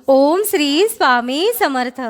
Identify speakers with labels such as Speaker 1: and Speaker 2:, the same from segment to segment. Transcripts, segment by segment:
Speaker 1: ओम श्री स्वामी समर्थ.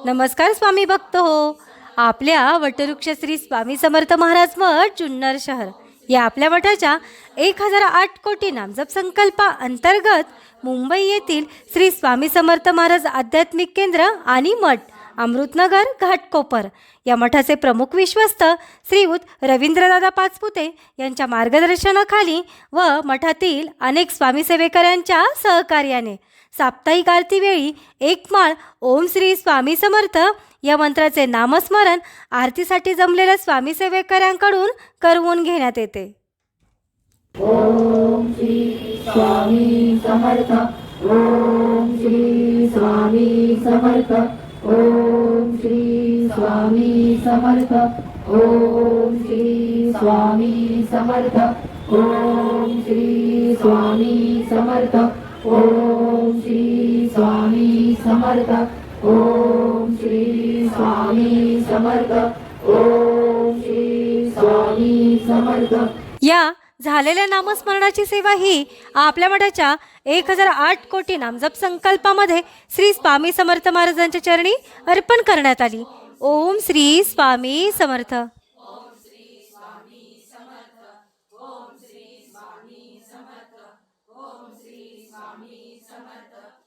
Speaker 1: नमस्कार स्वामी भक्त हो. आपल्या वटवृक्ष श्री स्वामी समर्थ महाराज मठ जुन्नर शहर या आपल्या मठाच्या 1008 कोटी नामजप संकल्पा अंतर्गत मुंबई येथील श्री स्वामी समर्थ महाराज आध्यात्मिक केंद्र आणि मठ अमृतनगर घाटकोपर या मठाचे प्रमुख विश्वस्त श्रीयुत रवींद्रदादा पाचपुते यांच्या मार्गदर्शनाखाली व मठातील अनेक स्वामी सेवेकरांच्या सहकार्याने साप्ताहिक आरतीवेळी एक माळ ओम श्री स्वामी समर्थ या मंत्राचे नामस्मरण आरतीसाठी जमलेल्या स्वामी सेवेकरांकडून करवून घेण्यात येते.
Speaker 2: ओम श्री स्वामी समर्थ. ओम श्री स्वामी समर्थ. ओम श्री स्वामी समर्थ. ओम श्री स्वामी समर्थ. ओम श्री स्वामी समर्थ. ओम श्री स्वामी समर्थ. ओम श्री स्वामी समर्थ. ओम श्री स्वामी समर्थ.
Speaker 1: या झालेल्या नामस्मरणाची सेवा ही आपल्या मठाच्या 1008 कोटी नामजप संकल्पामध्ये श्री स्वामी समर्थ महाराजांच्या चरणी अर्पण करण्यात आली. ओम श्री स्वामी समर्थ.
Speaker 2: ओम श्री स्वामी समर्थ. ओम श्री स्वामी समर्थ.